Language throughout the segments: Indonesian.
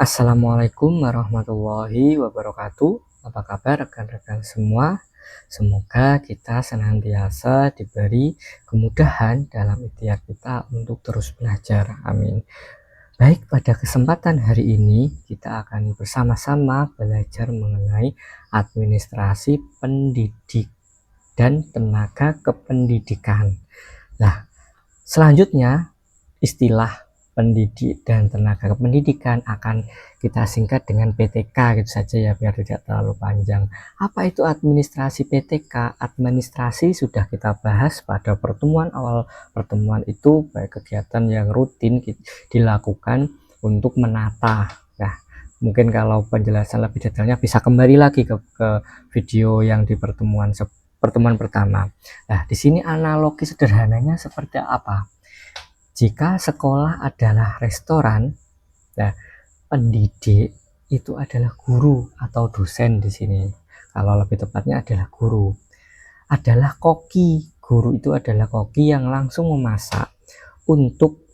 Assalamualaikum warahmatullahi wabarakatuh. Apa kabar rekan-rekan semua? Semoga kita senantiasa diberi kemudahan dalam ikhtiar kita untuk terus belajar. Amin. Baik, pada kesempatan hari ini kita akan bersama-sama belajar mengenai administrasi pendidik dan tenaga kependidikan. Nah, selanjutnya istilah pendidik dan tenaga kependidikan akan kita singkat dengan PTK gitu saja ya, biar tidak terlalu panjang. Apa itu administrasi PTK? Administrasi sudah kita bahas pada pertemuan awal. Pertemuan itu baik kegiatan yang rutin dilakukan untuk menata. Nah, mungkin kalau penjelasan lebih detailnya bisa kembali lagi ke video yang di pertemuan pertama. Nah, di sini analogi sederhananya seperti apa? Jika sekolah adalah restoran, nah pendidik itu adalah guru atau dosen di sini. Kalau lebih tepatnya adalah guru. Adalah koki. Guru itu adalah koki yang langsung memasak untuk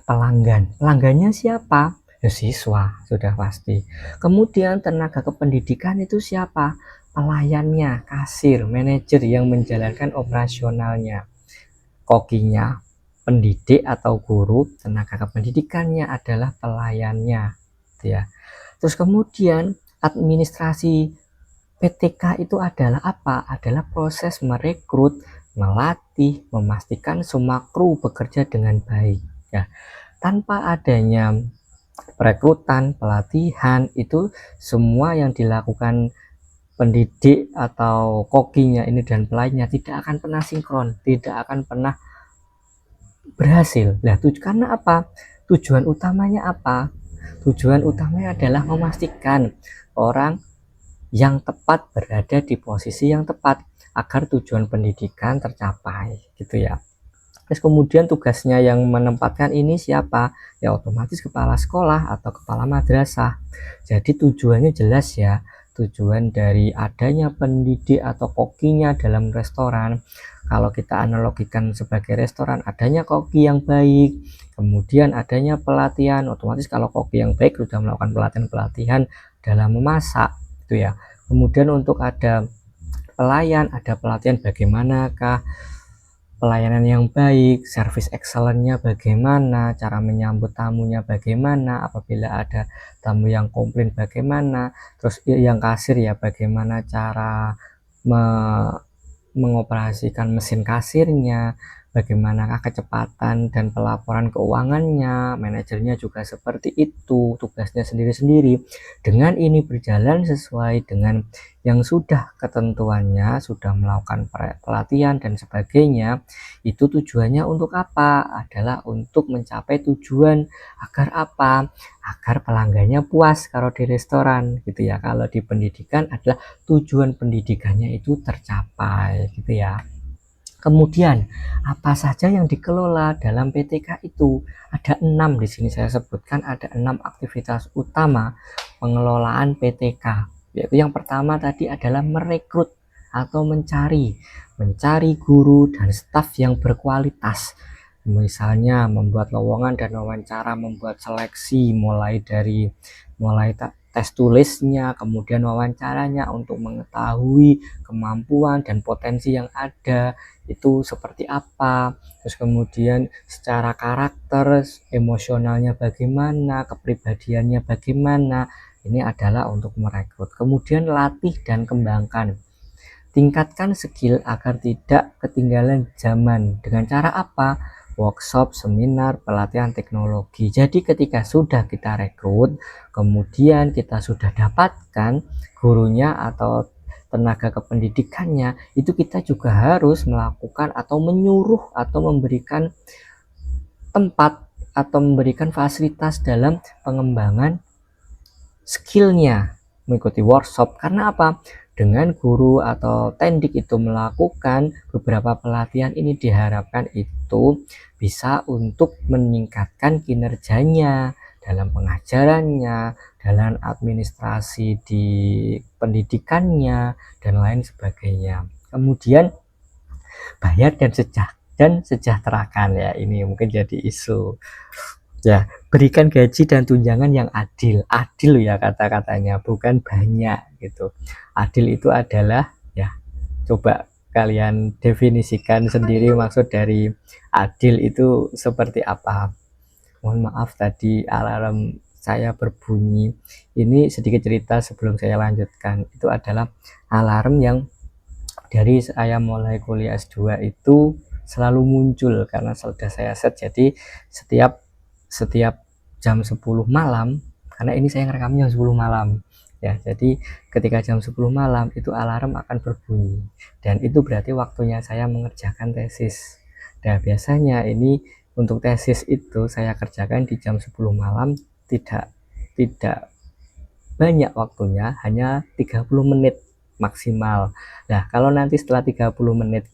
pelanggan. Pelanggannya siapa? Ya, siswa, sudah pasti. Kemudian tenaga kependidikan itu siapa? Pelayannya, kasir, manajer yang menjalankan operasionalnya. Kokinya pendidik atau guru, tenaga kependidikannya adalah pelayannya, gitu ya. Terus kemudian administrasi PTK itu adalah apa? Adalah proses merekrut, melatih, memastikan semua kru bekerja dengan baik. Ya, tanpa adanya perekrutan, pelatihan, itu semua yang dilakukan pendidik atau kokinya ini dan pelayannya tidak akan pernah sinkron, tidak akan pernah berhasil. Nah, karena apa? Tujuan utamanya apa? Tujuan utamanya adalah memastikan orang yang tepat berada di posisi yang tepat agar tujuan pendidikan tercapai, gitu ya. Terus kemudian tugasnya yang menempatkan ini siapa? Ya otomatis kepala sekolah atau kepala madrasah. Jadi tujuannya jelas ya. Tujuan dari adanya pendidik atau kokinya dalam restoran, kalau kita analogikan sebagai restoran, adanya koki yang baik, kemudian adanya pelatihan. Otomatis kalau koki yang baik sudah melakukan pelatihan dalam memasak, itu ya. Kemudian untuk ada pelayan, ada pelatihan bagaimanakah pelayanan yang baik, service excellent-nya bagaimana, cara menyambut tamunya bagaimana, apabila ada tamu yang komplain bagaimana, terus yang kasir ya bagaimana cara mengoperasikan mesin kasirnya, bagaimanakah kecepatan dan pelaporan keuangannya, manajernya juga seperti itu, tugasnya sendiri-sendiri. Dengan ini berjalan sesuai dengan yang sudah ketentuannya, sudah melakukan pelatihan dan sebagainya, itu tujuannya untuk apa? Adalah untuk mencapai tujuan agar apa? Agar pelanggannya puas kalau di restoran, gitu ya. Kalau di pendidikan adalah tujuan pendidikannya itu tercapai, gitu ya. Kemudian apa saja yang dikelola dalam PTK itu? Ada 6 di sini saya sebutkan, ada 6 aktivitas utama pengelolaan PTK. Yaitu yang pertama tadi adalah merekrut atau mencari guru dan staf yang berkualitas. Misalnya membuat lowongan dan wawancara, membuat seleksi mulai tes tulisnya, kemudian wawancaranya untuk mengetahui kemampuan dan potensi yang ada itu seperti apa, terus kemudian secara karakter, emosionalnya bagaimana, kepribadiannya bagaimana. Ini adalah untuk merekrut. Kemudian latih dan kembangkan, tingkatkan skill agar tidak ketinggalan zaman. Dengan cara apa? Workshop, seminar, pelatihan teknologi. Jadi ketika sudah kita rekrut, kemudian kita sudah dapatkan gurunya atau tenaga kependidikannya, itu kita juga harus melakukan atau menyuruh atau memberikan tempat atau memberikan fasilitas dalam pengembangan skillnya, mengikuti workshop. Karena apa? Dengan guru atau tendik itu melakukan beberapa pelatihan ini, diharapkan itu bisa untuk meningkatkan kinerjanya dalam pengajarannya, dalam administrasi di pendidikannya, dan lain sebagainya. Kemudian bayar dan sejahterakan, ya ini mungkin jadi isu Ya, berikan gaji dan tunjangan yang adil. Adil ya kata-katanya, bukan banyak gitu. Adil itu adalah, ya, coba kalian definisikan sendiri maksud dari adil itu seperti apa. Mohon maaf tadi alarm saya berbunyi. Ini sedikit cerita sebelum saya lanjutkan. Itu adalah alarm yang dari saya mulai kuliah S2 itu selalu muncul karena sudah saya set. Jadi setiap setiap jam 10 malam, karena ini saya ngerekamnya jam 10 malam ya, jadi ketika jam 10 malam itu alarm akan berbunyi dan itu berarti waktunya saya mengerjakan tesis. Nah biasanya ini untuk tesis itu saya kerjakan di jam 10 malam, tidak tidak banyak waktunya, hanya 30 menit maksimal. Nah kalau nanti setelah 30 menit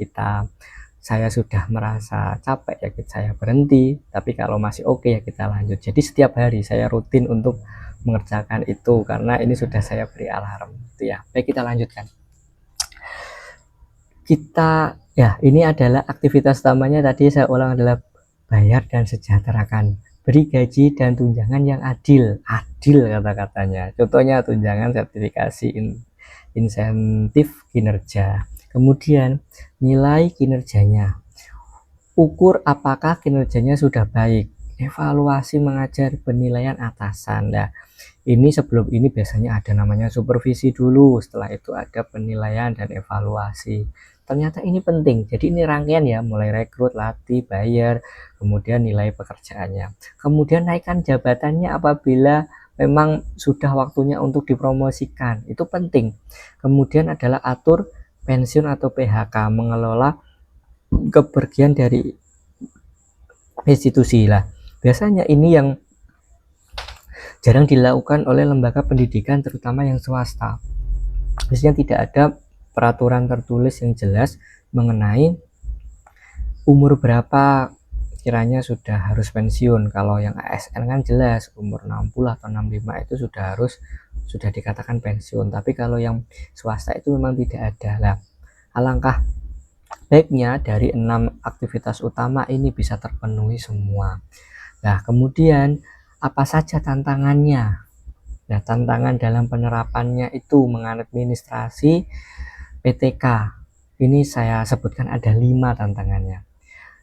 saya sudah merasa capek ya saya berhenti, tapi kalau masih oke ya kita lanjut. Jadi setiap hari saya rutin untuk mengerjakan itu karena ini sudah saya beri alarm itu ya. Baik, kita lanjutkan. Kita ya, ini adalah aktivitas utamanya tadi saya ulang adalah bayar dan sejahterakan, beri gaji dan tunjangan yang adil. Adil kata-katanya, contohnya tunjangan sertifikasi insentif kinerja. Kemudian nilai kinerjanya, ukur apakah kinerjanya sudah baik, evaluasi mengajar penilaian atasan. Nah ini sebelum ini biasanya ada namanya supervisi dulu, setelah itu ada penilaian dan evaluasi. Ternyata ini penting, jadi ini rangkaian ya, mulai rekrut, latih, bayar, kemudian nilai pekerjaannya, kemudian naikkan jabatannya apabila memang sudah waktunya untuk dipromosikan, itu penting. Kemudian adalah atur pensiun atau PHK, mengelola kepergian dari institusi lah. Biasanya ini yang jarang dilakukan oleh lembaga pendidikan terutama yang swasta. Biasanya tidak ada peraturan tertulis yang jelas mengenai umur berapa kiranya sudah harus pensiun. Kalau yang ASN kan jelas umur 60 atau 65 itu sudah dikatakan pensiun, tapi kalau yang swasta itu memang tidak ada. Lah alangkah baiknya dari 6 aktivitas utama ini bisa terpenuhi semua. Nah kemudian apa saja tantangannya? Nah tantangan dalam penerapannya itu mengadministrasi PTK ini saya sebutkan ada 5 tantangannya.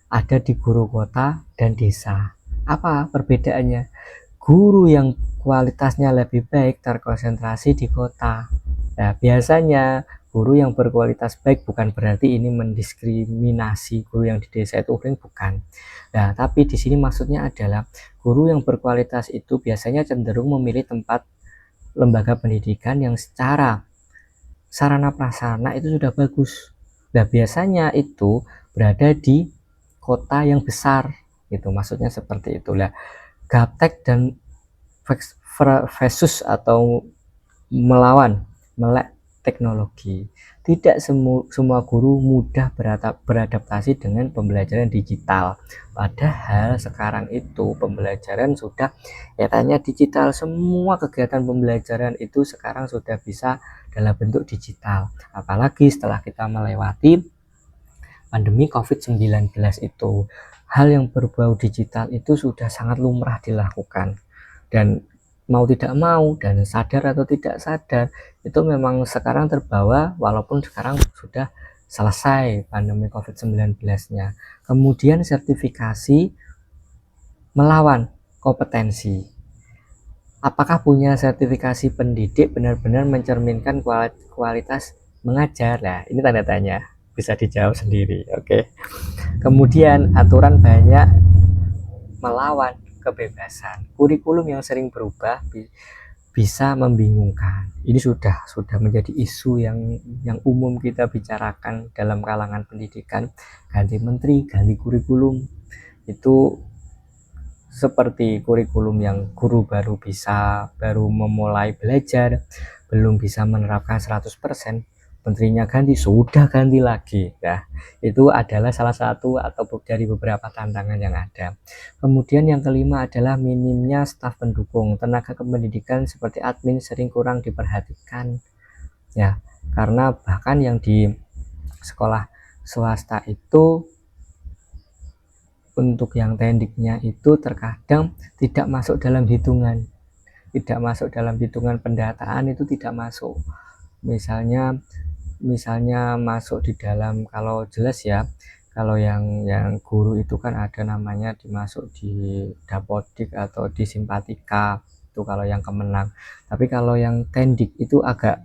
Ada di guru kota dan desa. Apa perbedaannya? Guru yang kualitasnya lebih baik terkonsentrasi di kota. Nah, biasanya guru yang berkualitas baik bukan berarti ini mendiskriminasi guru yang di desa itu bukan. Nah, tapi di sini maksudnya adalah guru yang berkualitas itu biasanya cenderung memilih tempat lembaga pendidikan yang secara sarana prasarana itu sudah bagus. Nah, biasanya itu berada di kota yang besar, itu maksudnya seperti itulah. Gaptek dan versus atau melawan melek teknologi. Tidak semua guru mudah beradaptasi dengan pembelajaran digital. Padahal sekarang itu pembelajaran sudah tanya digital. Semua kegiatan pembelajaran itu sekarang sudah bisa dalam bentuk digital. Apalagi setelah kita melewati pandemi COVID-19 itu, hal yang berbau digital itu sudah sangat lumrah dilakukan. Dan mau tidak mau dan sadar atau tidak sadar itu memang sekarang terbawa walaupun sekarang sudah selesai pandemi COVID-19-nya. Kemudian sertifikasi melawan kompetensi. Apakah punya sertifikasi pendidik benar-benar mencerminkan kualitas mengajar? Nah, ini tanda tanya. Bisa dijawab sendiri. Oke. Kemudian aturan banyak melawan kebebasan. Kurikulum yang sering berubah bisa membingungkan. Ini sudah menjadi isu yang umum kita bicarakan dalam kalangan pendidikan. Ganti menteri, ganti kurikulum. Itu seperti kurikulum yang guru baru memulai belajar, belum bisa menerapkan 100%, menterinya ganti, sudah ganti lagi. Nah, itu adalah salah satu atau dari beberapa tantangan yang ada. Kemudian yang kelima adalah minimnya staf pendukung. Tenaga kependidikan seperti admin sering kurang diperhatikan. Ya, karena bahkan yang di sekolah swasta itu untuk yang tendiknya itu terkadang tidak masuk dalam hitungan, pendataan itu tidak masuk. Misalnya masuk di dalam, kalau jelas ya, kalau yang guru itu kan ada namanya dimasuk di Dapodik atau di Simpatika, itu kalau yang Kemenang. Tapi kalau yang tendik itu agak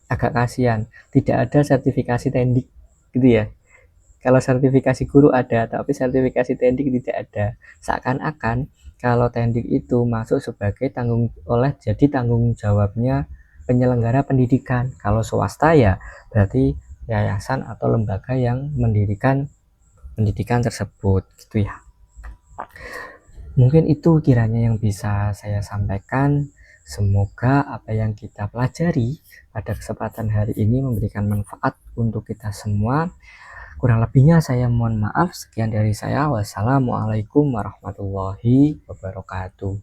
kasihan, tidak ada sertifikasi tendik gitu ya. Kalau sertifikasi guru ada, tapi sertifikasi tendik tidak ada. Seakan-akan kalau tendik itu masuk sebagai jadi tanggung jawabnya penyelenggara pendidikan. Kalau swasta ya berarti yayasan atau lembaga yang mendirikan pendidikan tersebut, gitu ya. Mungkin itu kiranya yang bisa saya sampaikan. Semoga apa yang kita pelajari pada kesempatan hari ini memberikan manfaat untuk kita semua. Kurang lebihnya saya mohon maaf. Sekian dari saya. Wassalamualaikum warahmatullahi wabarakatuh.